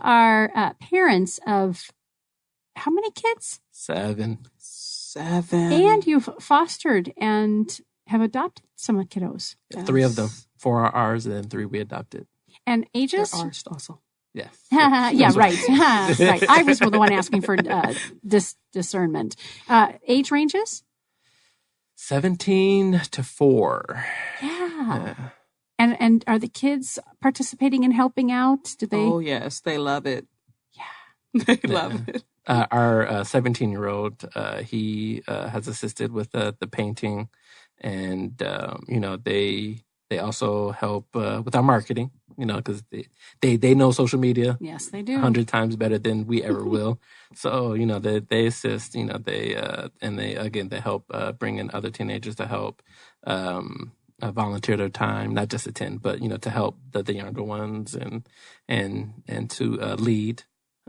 are parents of how many kids? 7. And you've fostered and have adopted some of the kiddos. Yes. 3 of them. 4 are ours, and then 3 we adopted. And ages? They're ours also. Yes. Yeah, right. Right. I was the one asking for discernment. Age ranges? 17 to 4. Yeah. And are the kids participating and helping out? Do they? Oh, yes. They love it. Yeah. They love it. Our 17-year-old, he has assisted with the painting, and they also help with our marketing. Because they know social media. Yes, they do. 100 times better than we ever will. So they assist. They help bring in other teenagers to help volunteer their time, not just attend, but to help the younger ones and to lead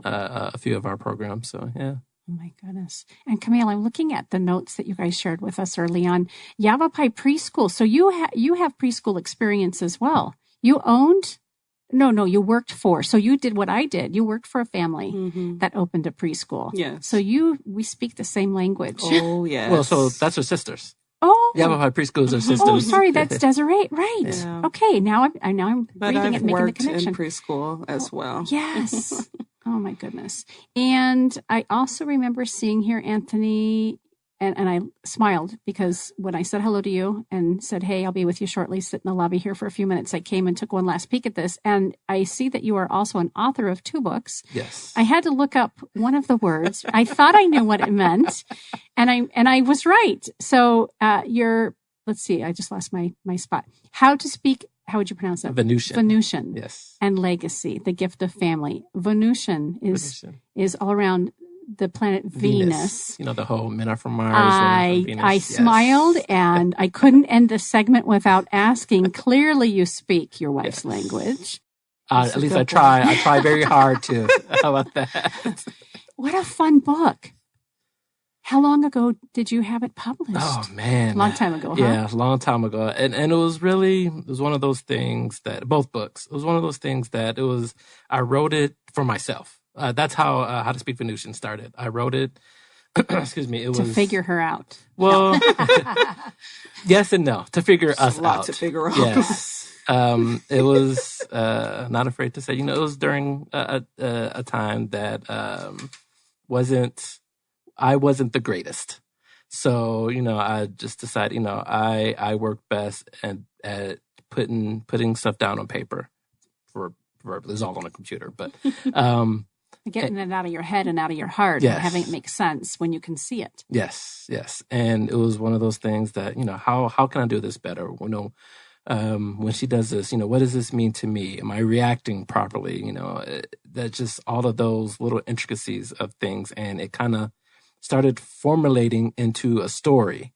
a few of our programs. So yeah. Oh my goodness. And Camille, I'm looking at the notes that you guys shared with us early on. Yavapai Preschool. So you have preschool experience as well. You owned? No, you worked for. So you did what I did. You worked for a family that opened a preschool. Yes. So we speak the same language. Oh, yes. Well, so that's her sisters. Oh. Yavapai Preschool is her sisters. Oh, sorry, that's Desiree. Right. Yeah. Okay, now I'm but reading I've it, making the worked connection. in preschool as well. Yes. Oh my goodness. And I also remember seeing here, Anthony, and I smiled because when I said hello to you and said, hey, I'll be with you shortly, sit in the lobby here for a few minutes, I came and took one last peek at this. And I see that you are also an author of 2 books. Yes. I had to look up one of the words. I thought I knew what it meant. And I was right. So let's see, I just lost my spot. How would you pronounce that? Venusian. Venusian. Yes. And legacy, the gift of family. Venusian is all around the planet Venus. The whole men are from Mars. I Venus. smiled and I couldn't end the segment without asking. Clearly, you speak your wife's language. At least I try. I try very hard to. How about that? What a fun book. How long ago did you have it published? Oh, man. Long time ago, huh? Yeah, a long time ago. And it was one of those things that, both books, it was one of those things that I wrote it for myself. That's how to Speak Venusian started. I wrote it, excuse me, to figure her out. Well, yes and no, to figure us out. A lot to figure out. Yes. It was, not afraid to say, it was during a time that I wasn't the greatest. So, I just decided, I work best at putting stuff down on paper. For verbally, it's all on a computer, but getting it out of your head and out of your heart and having it make sense when you can see it. Yes. And it was one of those things that, how can I do this better? When she does this, what does this mean to me? Am I reacting properly? That just all of those little intricacies of things. And it kind of started formulating into a story.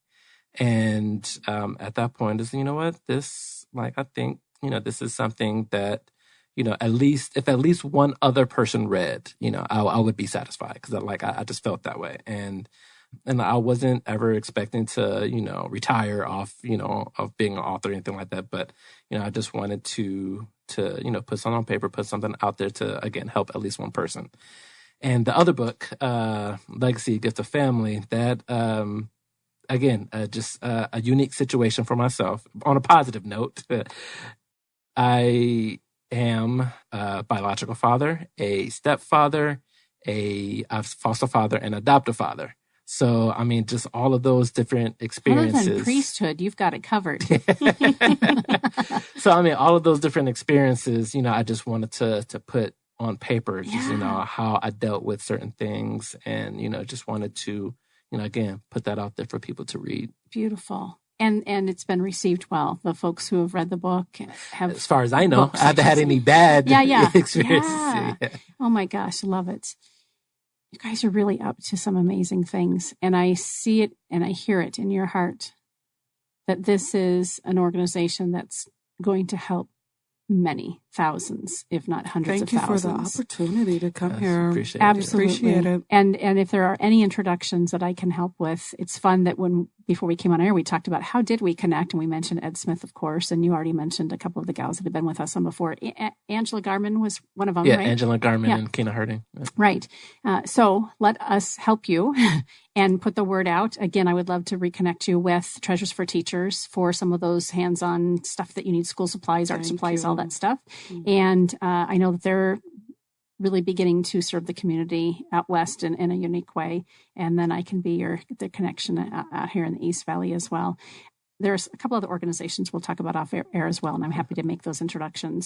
And at that point, I think, this is something that, if at least one other person read, I would be satisfied because I just felt that way. And I wasn't ever expecting to, retire off, of being an author or anything like that. But, I just wanted to put something on paper, put something out there to, again, help at least one person. And the other book, Legacy, Gift of Family, that, again, just a unique situation for myself. On a positive note, I am a biological father, a stepfather, a foster father, and adoptive father. So, just all of those different experiences. Other than priesthood, you've got it covered. So, all of those different experiences, I just wanted to put on paper, just, how I dealt with certain things and, just wanted to, again, put that out there for people to read. Beautiful. And it's been received well. The folks who have read the book have, as far as I know, I haven't had any bad experiences. Yeah. Oh my gosh, love it. You guys are really up to some amazing things. And I see it and I hear it in your heart that this is an organization that's going to help many thousands, if not hundreds Thank of you for the thousands. opportunity to come Yes, here. appreciate it. Absolutely. Appreciate it. And if there are any introductions that I can help with, it's fun that before we came on air, we talked about how did we connect, and we mentioned Ed Smith, of course, and you already mentioned a couple of the gals that have been with us on before. Angela Garman was one of them, Yeah, right? Angela Garman Yeah. and Kena Harding. Yeah. Right. So let us help you and put the word out. Again, I would love to reconnect you with Treasures for Teachers for some of those hands-on stuff that you need, school supplies, art Thank supplies, you. all that stuff. Mhm. And I know that they're really beginning to serve the community out west in a unique way. And then I can be the connection out here in the East Valley as well. There's a couple other organizations we'll talk about off air as well, and I'm happy to make those introductions.